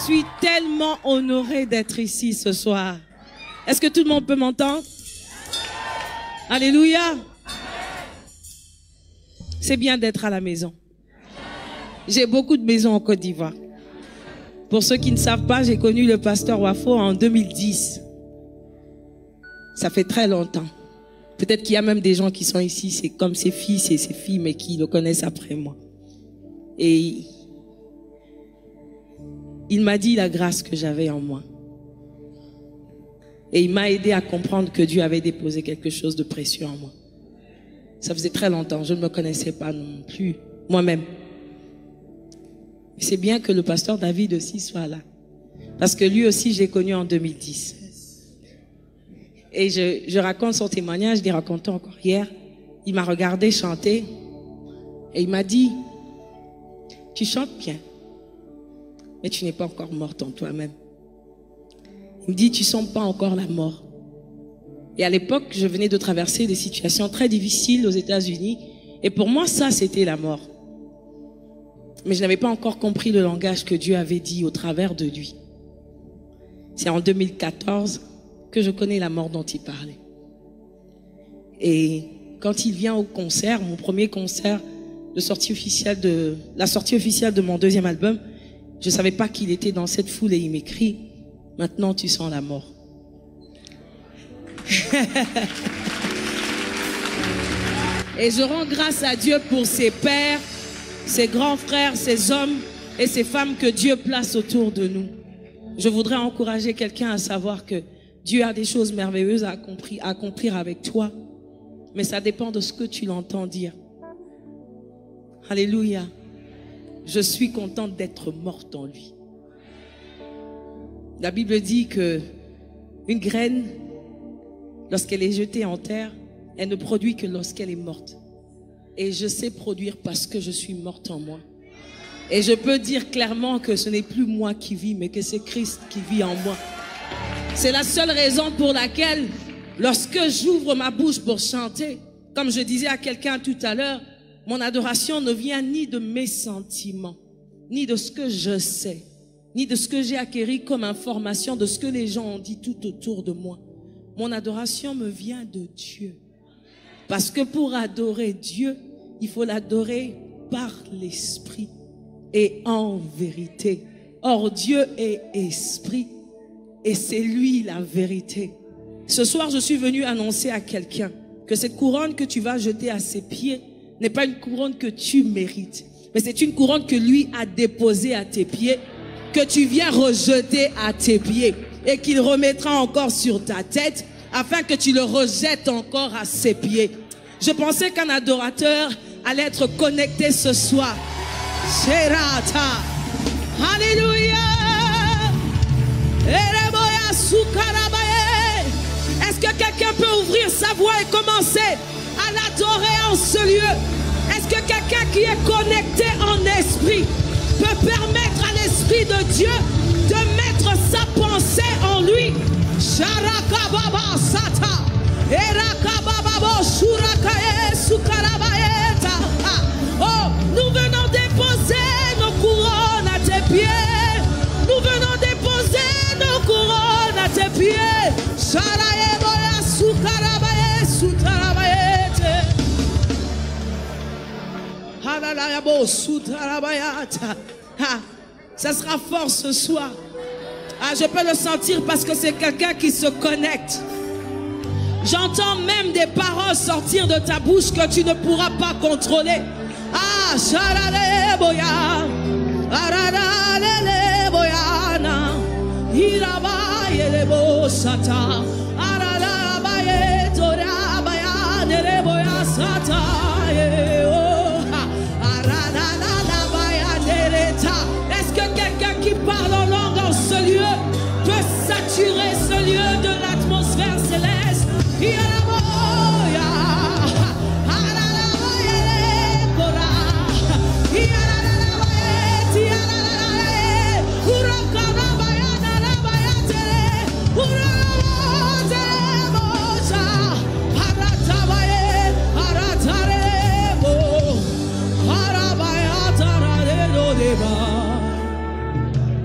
suis tellement honorée d'être ici ce soir. Est-ce que tout le monde peut m'entendre? Alléluia. C'est bien d'être à la maison. J'ai beaucoup de maisons en Côte d'Ivoire. Pour ceux qui ne savent pas, j'ai connu le pasteur Wafo en 2010. Ça fait très longtemps. Peut-être qu'il y a même des gens qui sont ici, c'est comme ses fils et ses filles, mais qui le connaissent après moi. Et il m'a dit la grâce que j'avais en moi. Et il m'a aidé à comprendre que Dieu avait déposé quelque chose de précieux en moi. Ça faisait très longtemps, je ne me connaissais pas non plus, moi-même. C'est bien que le pasteur David aussi soit là. Parce que lui aussi, je l'ai connu en 2010. Et je raconte son témoignage, je l'ai raconté encore hier. Il m'a regardé chanter et il m'a dit, tu chantes bien, mais tu n'es pas encore morte en toi-même. Il me dit, tu ne sens pas encore la mort. Et à l'époque, je venais de traverser des situations très difficiles aux États-Unis. Et pour moi, ça, c'était la mort. Mais je n'avais pas encore compris le langage que Dieu avait dit au travers de lui. C'est en 2014 que je connais la mort dont il parlait. Et quand il vient au concert, mon premier concert, la sortie officielle de mon deuxième album, je ne savais pas qu'il était dans cette foule et il m'écrit, maintenant tu sens la mort. Et je rends grâce à Dieu pour ses pères, ses grands frères, ses hommes et ces femmes que Dieu place autour de nous. Je voudrais encourager quelqu'un à savoir que Dieu a des choses merveilleuses à accomplir avec toi, mais ça dépend de ce que tu l'entends dire. Alléluia. Je suis contente d'être morte en lui. La Bible dit que une graine, lorsqu'elle est jetée en terre, elle ne produit que lorsqu'elle est morte. Et je sais produire parce que je suis morte en moi. Et je peux dire clairement que ce n'est plus moi qui vis, mais que c'est Christ qui vit en moi. C'est la seule raison pour laquelle, lorsque j'ouvre ma bouche pour chanter, comme je disais à quelqu'un tout à l'heure, mon adoration ne vient ni de mes sentiments, ni de ce que je sais, ni de ce que j'ai acquis comme information, de ce que les gens ont dit tout autour de moi. Mon adoration me vient de Dieu. Parce que pour adorer Dieu, il faut l'adorer par l'esprit et en vérité. Or, Dieu est esprit et c'est lui la vérité. Ce soir, je suis venu annoncer à quelqu'un que cette couronne que tu vas jeter à ses pieds n'est pas une couronne que tu mérites, mais c'est une couronne que lui a déposée à tes pieds, que tu viens rejeter à tes pieds et qu'il remettra encore sur ta tête afin que tu le rejettes encore à ses pieds. Je pensais qu'un adorateur allait être connecté ce soir. Sherata. Alléluia. Est-ce que quelqu'un peut ouvrir sa voix et commencer à l'adorer en ce lieu? Est-ce que quelqu'un qui est connecté en esprit peut permettre à l'Esprit de Dieu de mettre sa pensée en lui? Sharakababa sata, erakababa shurakaye sukarabaeta. Oh, nous venons déposer nos couronnes à tes pieds. Nous venons déposer nos couronnes à tes pieds. Sharaye boya sukarabaye sutarabaete. Halalaya bo sutarabayata. Ça sera fort ce soir. Ah, je peux le sentir parce que c'est quelqu'un qui se connecte. J'entends même des paroles sortir de ta bouche que tu ne pourras pas contrôler. Ah, sharale boya, ararale boyana, iraba yelebo sata, arala baye tora bayane boya sata, arala bayane ta. Est-ce que quelqu'un qui parle en langue dans ce lieu peut saturer ce lieu de l'atmosphère céleste?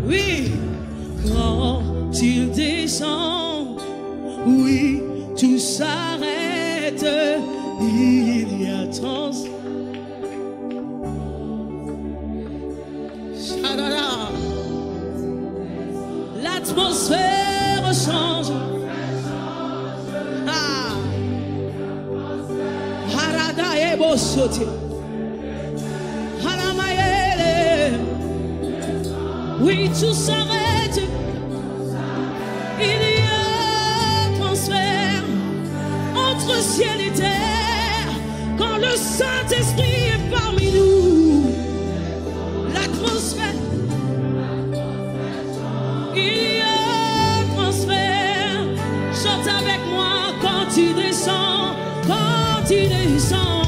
Oui. il descend, oui, tout s'arrête. Il y a l'atmosphère change. Ah. Harada e bosote. Haramayele. Oui, tout s'arrête. Il y a transfert entre ciel et terre quand le Saint-Esprit est parmi nous. L'atmosphère. Il y a transfert. Chante avec moi quand il descend. Quand il descend.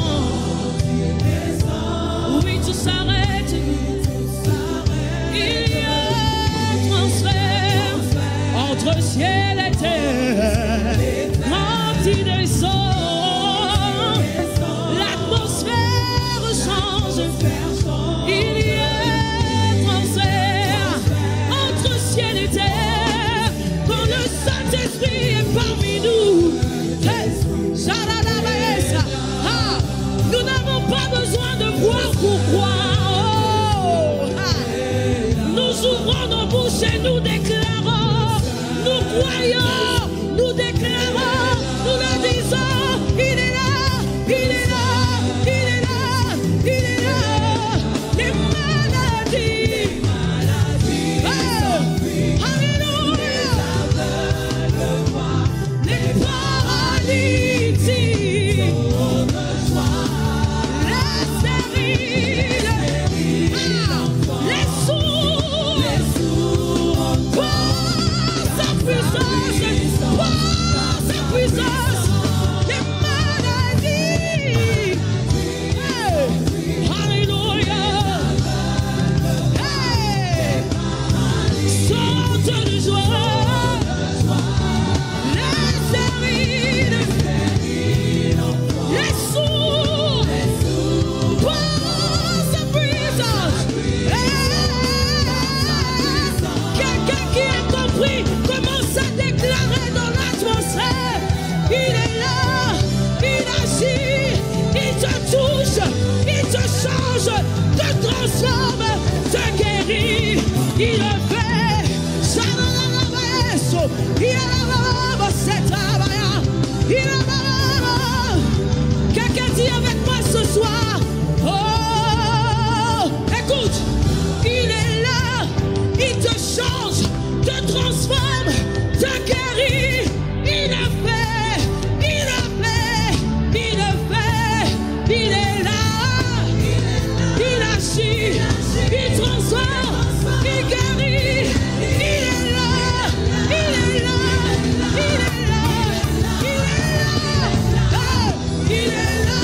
Oui, tout s'arrête. Il y a transfert entre ciel et terre. Quand il descend, l'atmosphère change. Il y a transfert entre ciel et terre. Quand le Saint-Esprit est parmi nous. Ah, nous n'avons pas besoin de voir pour croire. Oh, ah. Nous ouvrons nos bouches et nous déclarons. Nous croyons, nous déclarons, nous le disons. Il est là, il est là, il est là, il est là. Les maladies, oh, alléluia. Les paralytiques, les stériles, les sourds, par sa puissance, les maladies. Hey, alléluia. Hey, sorte de joie. Les stériles, les sourds, par sa puissance. Quelqu'un qui a compris commence à déclarer dans l'atmosphère. Il est là, il agit, il te touche, il te change, te transforme, te guérit, il le fait. Quelqu'un dit avec moi ce soir. Oh, écoute, il est là, il te change, te transforme, te guérit. Il a fait, il a fait, il a fait, il est là, il agit, il transforme, il guérit. Il est là, il est là, il est là, il est là, oh, il est là.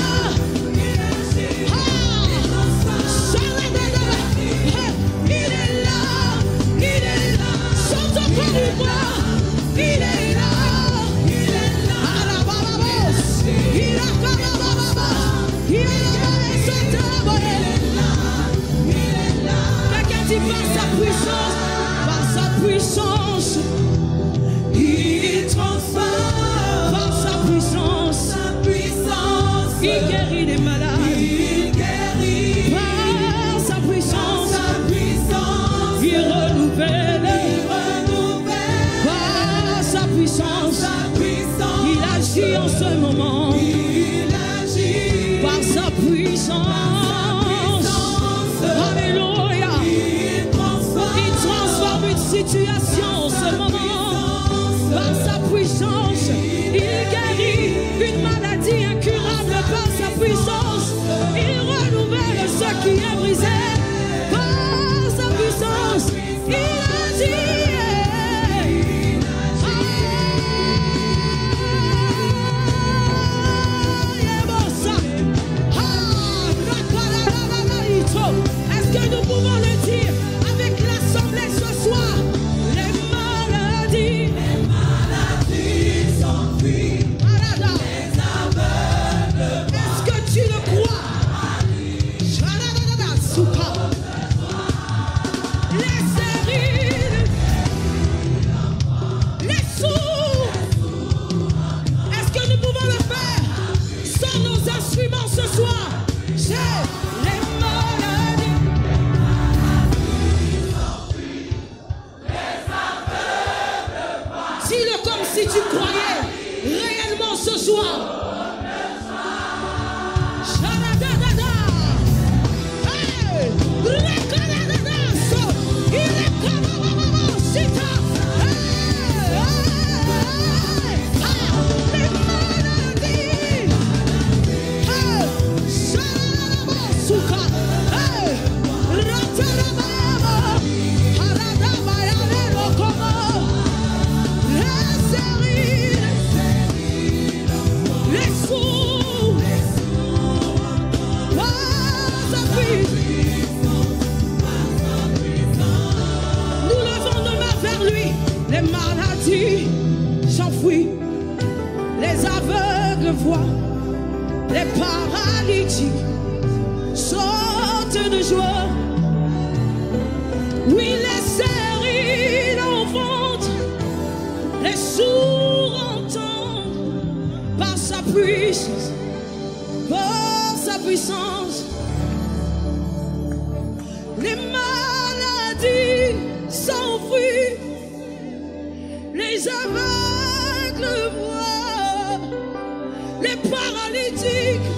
Il est là, il est là, chante encore une fois. Il est là, il est là, à la bababos, il a bababos, il est là, il est là. Quelqu'un dit par sa puissance, il transforme, par sa puissance, il guérit les malades. Par sa puissance, il renouvelle. Par sa puissance, il agit en ce moment. Par sa puissance, alléluia. Il transforme une situation en ce moment. Par sa puissance, il guérit une maladie incurable. Par sa puissance, il renouvelle ce qui est brisé. Par sa puissance, il agit. Est-ce que nous pouvons le dire avec l'assemblée ce soir? Les maladies s'enfuient. Les aveugles. Est-ce que tu le crois? si tu croyais réellement ce soir. Les maladies s'enfuient, les aveugles voient, les paralytiques sautent de joie. Oui, les stériles enfantent, les sourds entendent par sa puissance, par sa puissance. Les maladies s'enfuient, les aveugles voient, les paralytiques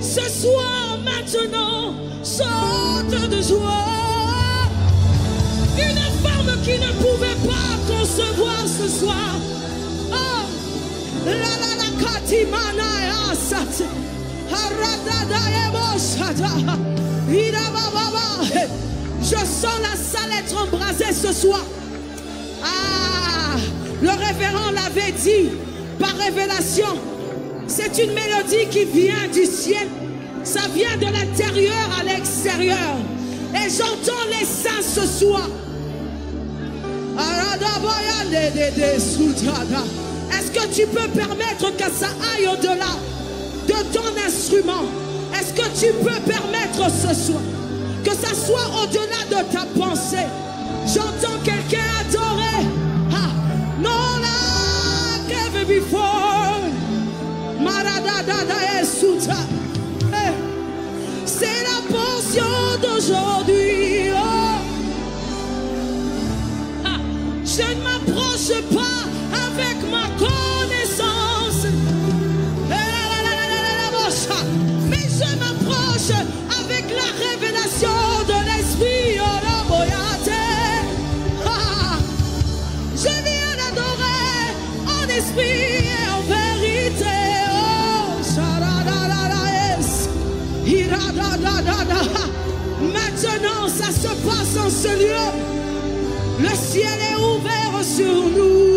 ce soir maintenant sortent de joie. Une femme qui ne pouvait pas concevoir ce soir. Oh, la katimana asat, haradada ebosada, irababa. Je sens la salle être embrasée ce soir. Ah, le révérend l'avait dit par révélation. C'est une mélodie qui vient du ciel. Ça vient de l'intérieur à l'extérieur. Et j'entends les saints ce soir. Est-ce que tu peux permettre que ça aille au-delà de ton instrument? Est-ce que tu peux permettre ce soir que ça soit au-delà de ta pensée? J'entends quelqu'un adorer. Ah, non, like ever before. Maradada Esuta. C'est la portion d'aujourd'hui. Oh. Ah, je ne m'approche pas avec ma connaissance, mais je m'approche avec la révélation de l'Esprit. Je viens d'adorer en esprit et en vérité. Maintenant, ça se passe en ce lieu. Le ciel est ouvert sur nous.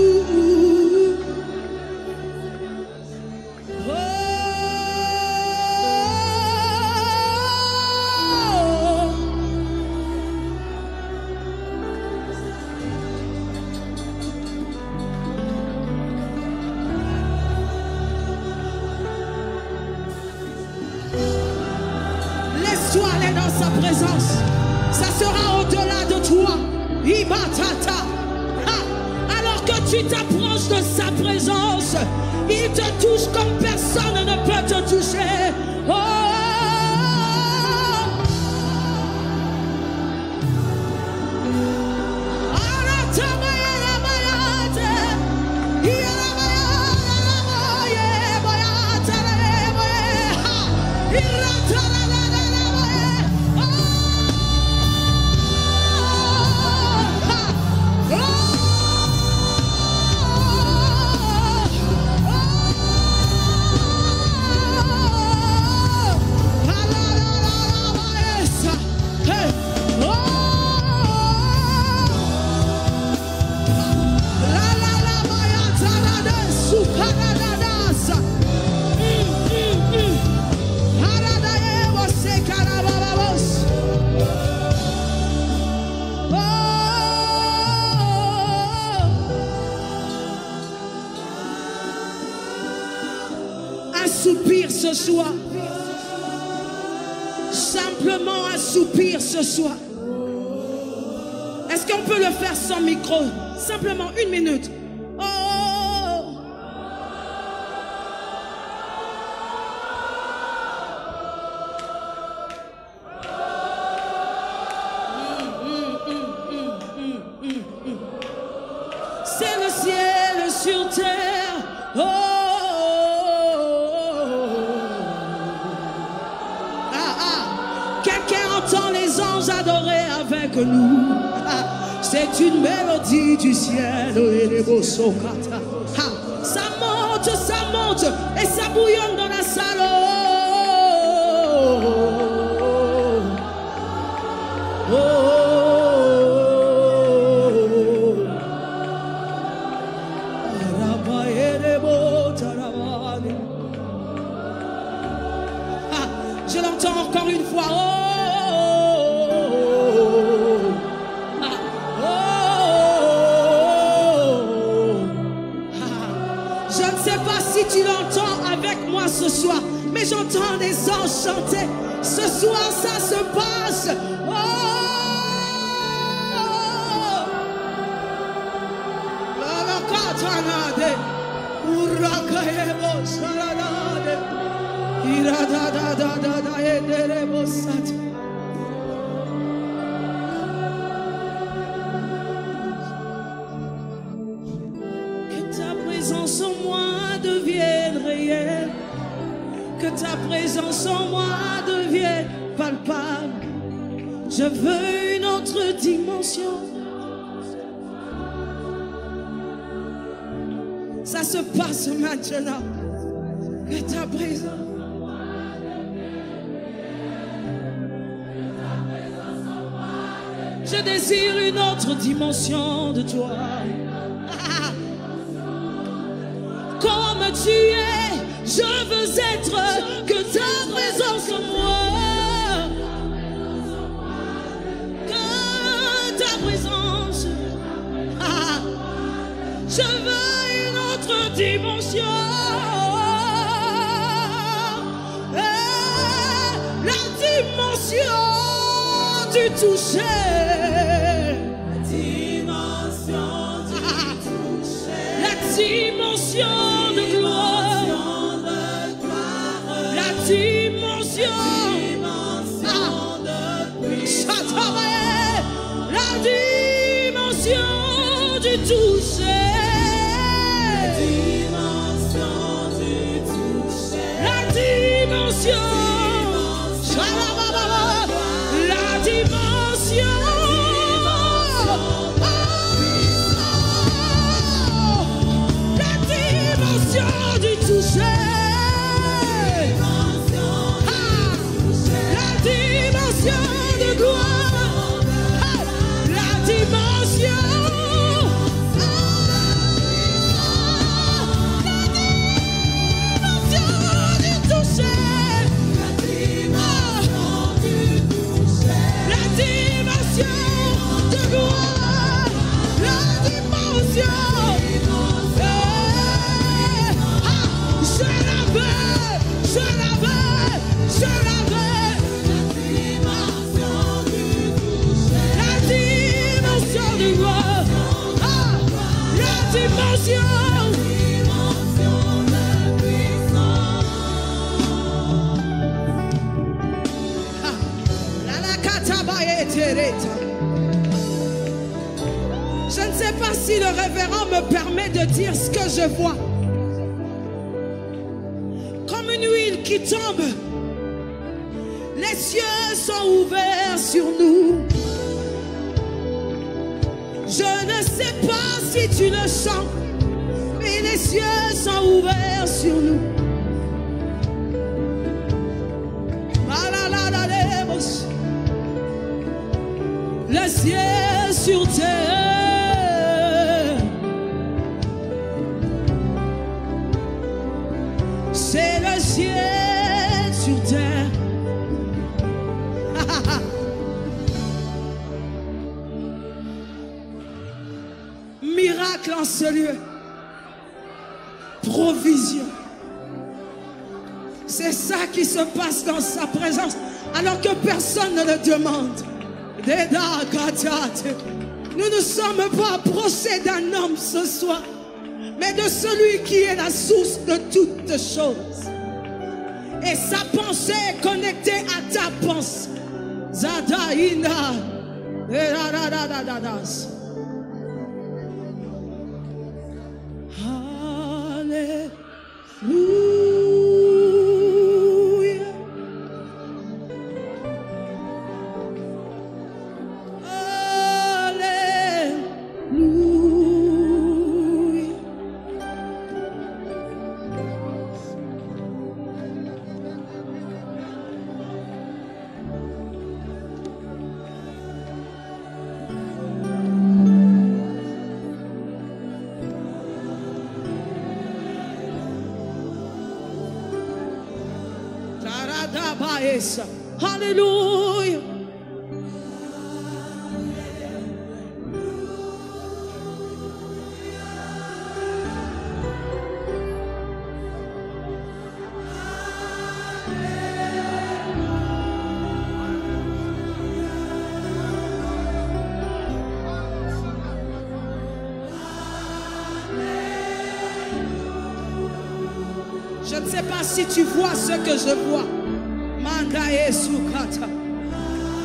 Laisse-toi aller dans sa présence. Ça sera au-delà de toi. Ibatata. Alors que tu t'approches de sa présence, il te touche comme personne ne peut te toucher. Oh. Assoupir ce soir. Simplement assoupir ce soir. Est-ce qu'on peut le faire sans micro? Simplement 1 minute. Oh. C'est le ciel sur terre. Oh, quelqu'un entend les anges adorer avec nous. C'est une mélodie du ciel. Ça monte et ça bouillonne dans la salle. Je l'entends encore une fois. Je ne sais pas si tu l'entends avec moi ce soir, mais j'entends des anges chanter. Ce soir, ça se passe. Que ta présence en moi devienne réelle, que ta présence en moi devienne palpable. Je veux une autre dimension. Ça se passe maintenant. Que ta présence. Je désire une autre dimension de toi. Comme tu es, je veux être que ta présence en moi. Que ta présence. Je veux une autre dimension. La dimension du toucher. La dimension de gloire. La dimension. La dimension du toucher. La dimension. La dimension. La dimension du toucher. La dimension de gloire. La dimension. Je ne sais pas si le révérend me permet de dire ce que je vois. Comme une huile qui tombe, les cieux sont ouverts sur nous. Je ne sais pas si tu le sens, mais les cieux sont ouverts sur nous. Le ciel sur terre, c'est le ciel sur terre. Miracle en ce lieu, provision. C'est ça qui se passe dans sa présence, alors que personne ne le demande. Nous ne sommes pas approchés d'un homme ce soir, mais de celui qui est la source de toutes choses. Et sa pensée est connectée à ta pensée. Zadaïna. Alléluia. Alléluia. Je ne sais pas si tu vois ce que je vois.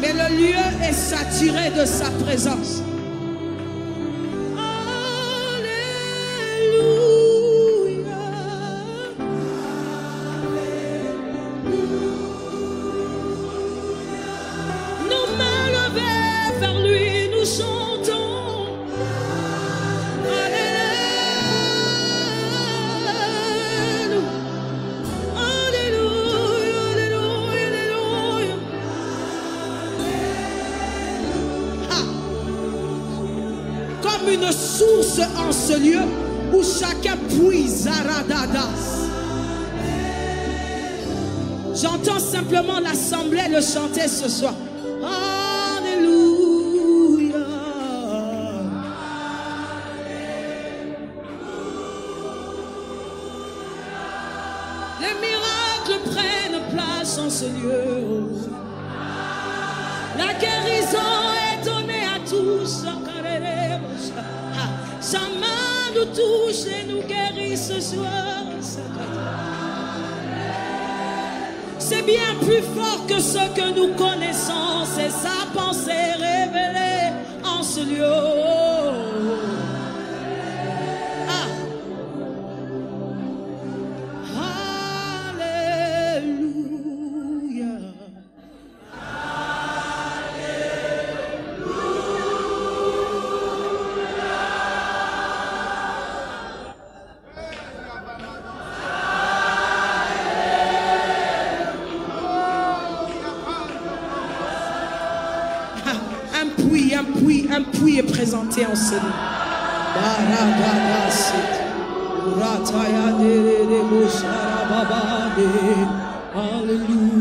Mais le lieu est saturé de sa présence. Alléluia. Nos mains levées vers lui, nous chantons. Une source en ce lieu où chacun puise. J'entends simplement l'assemblée le chanter ce soir. Alléluia. Les miracles prennent place en ce lieu. La guérison est donnée à tous. Sa main nous touche et nous guérit ce soir. C'est bien plus fort que ce que nous connaissons. C'est sa pensée révélée en ce lieu. Un puits est présenté en ce lieu. Alléluia.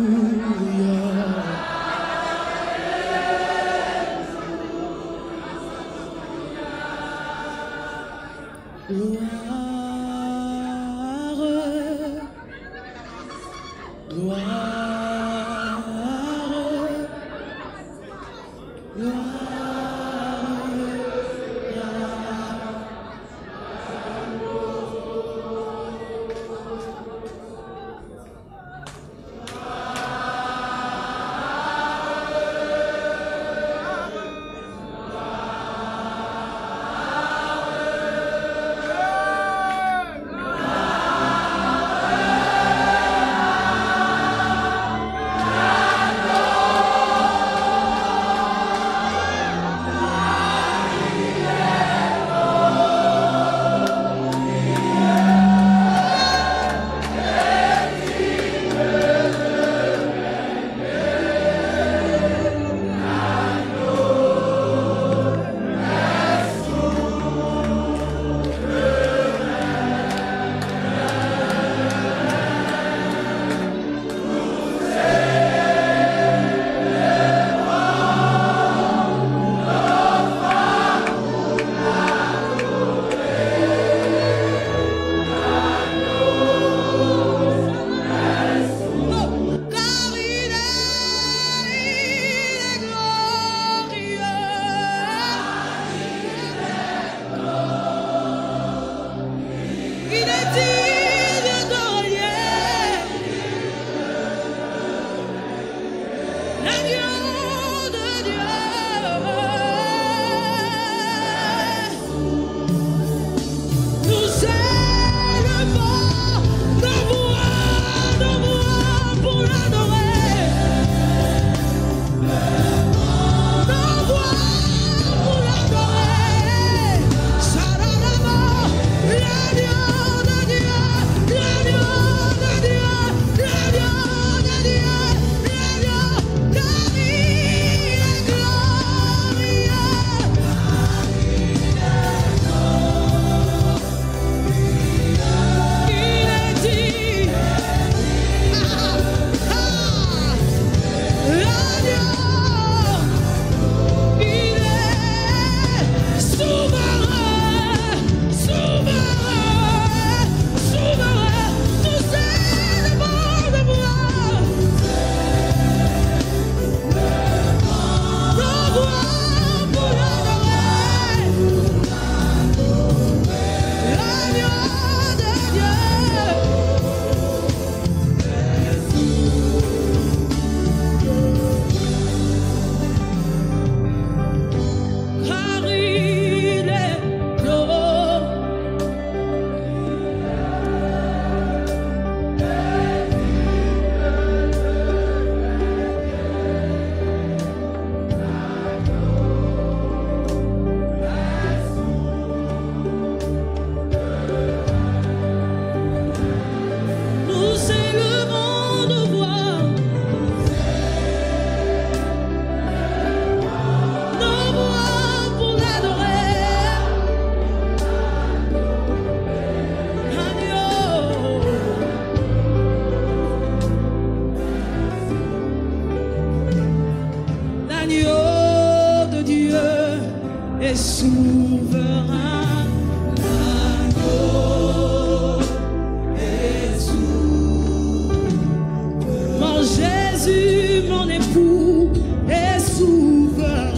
fou et souverain.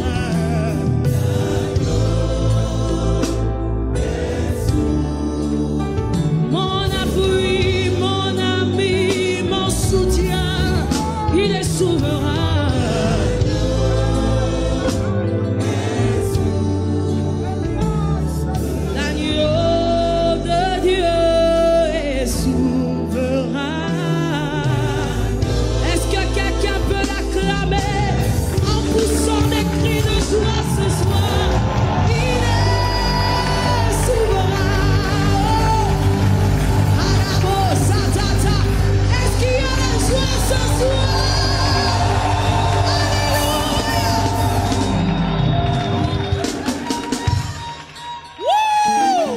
Mon appui, mon ami, mon soutien, il est souverain. L'agneau de Dieu est souverain. Est-ce que quelqu'un peut l'acclamer en poussant des cris de joie ce soir? Il est souverain. Alamo Satata. Est-ce qu'il y a la joie ce soir? Alléluia. Wouh!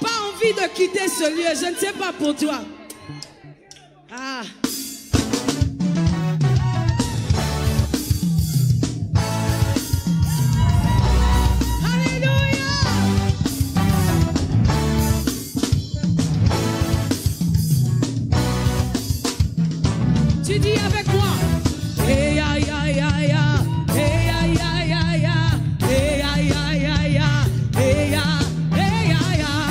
Pas envie de quitter ce lieu, je ne sais pas pour toi. Ah. Alléluia. Tu dis avec moi. Hey, aïe, aïe, aïe, aïe. Hey, aïe, aïe, aïe, aïe. Hey, aïe, aïe, aïe, aïe. Hey, aïe, hey, aïe, aïe. Hey,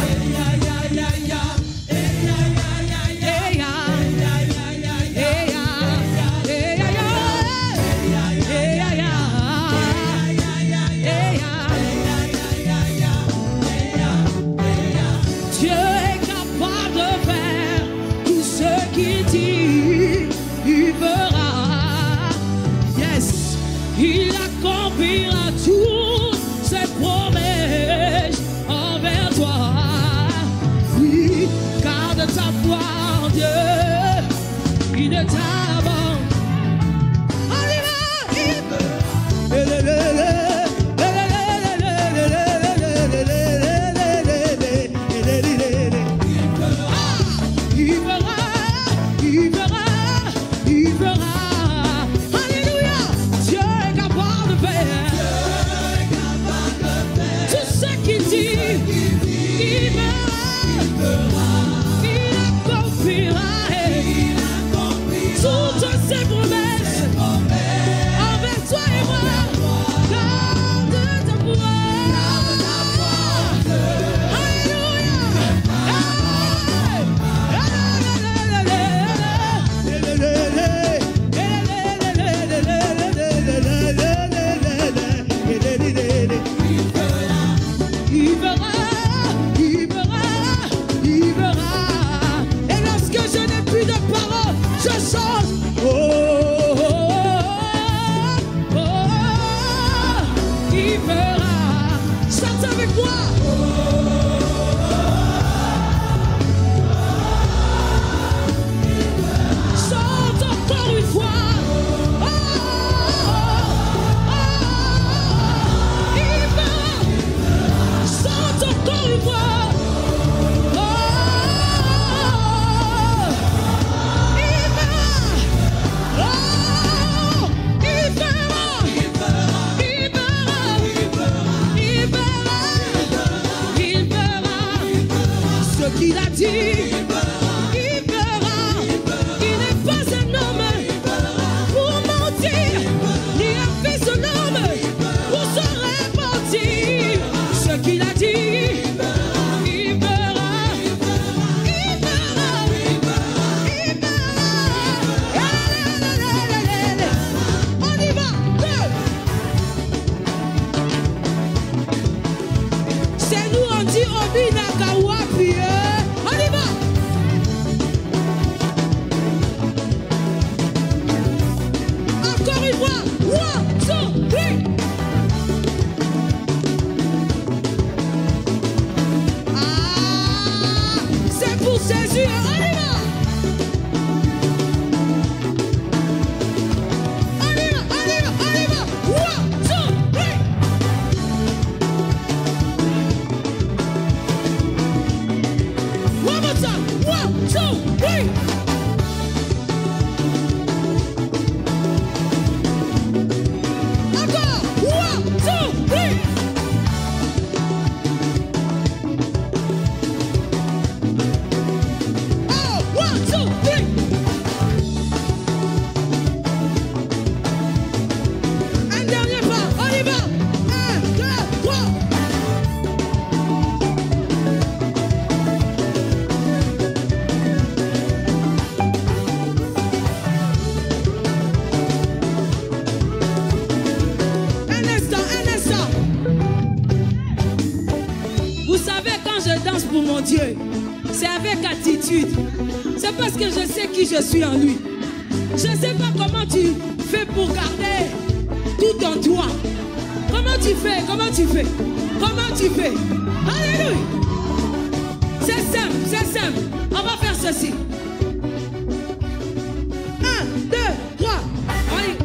aïe, aïe, aïe, aïe. Hey, aïe, aïe, aïe, aïe. Hey, aïe, Dieu est capable de faire tout ce qu'il dit, il fera. Yes, il accomplira toutes ses promesses envers toi. Oui, garde ta foi en Dieu, il ne t'abandonne. On y va, il il fera. Alléluia. Dieu est capable de faire tout ce qu'il dit. Il fera. Il accomplira toutes ses promesses envers toi et moi. Garde ta foi. Alléluia. Il verra, il verra, il verra. Et lorsque je n'ai plus de paroles, je chante. Oh, oh, oh, oh, il verra. Chante avec moi. Chante encore une fois. Oh, il verra. Chante encore une fois. Oh, il verra. Oh, il verra. Il verra. Il verra. Il verra. Ce qu'il a dit. Il verra. Il n'est pas un homme pour mentir, ni un fils de l'homme pour se repentir. Ce qu'il a dit, il verra. Il verra. Il verra. On y va. C'est nous, on dit Obina Kawapi. On y va. Encore une fois. 1, 2, 3. Ah, c'est pour Jésus. On y va. On y va, on y va, on y va. 1, 2, 3. One more time. 1, 2, 3. Encore. 1, 2, 3. Oh, 1, 2, 3. danse pour mon Dieu, c'est avec attitude. C'est parce que je sais qui je suis en lui. Je ne sais pas comment tu fais pour garder tout en toi. Comment tu fais? Comment tu fais? Comment tu fais? Alléluia. C'est simple, c'est simple. On va faire ceci. 1, 2, 3. Allez.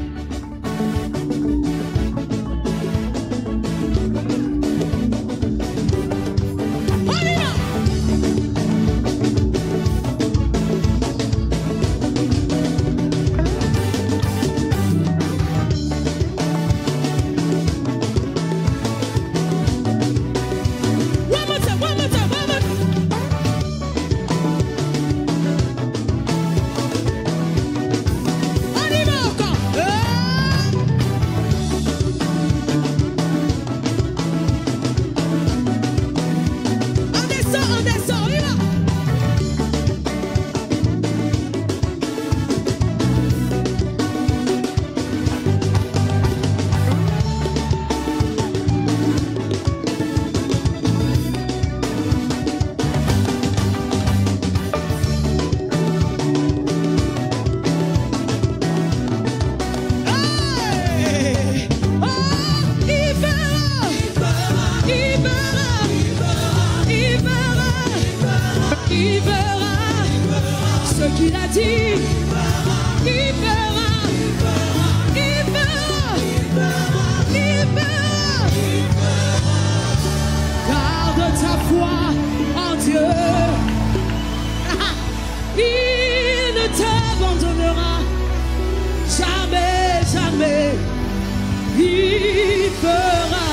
On y va. Qu'il a dit, il verra, il verra. Garde ta foi en Dieu, il ne t'abandonnera jamais, jamais, il fera.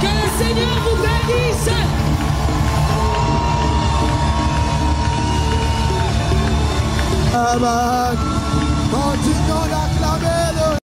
Que le Seigneur vous bénisse. Amen.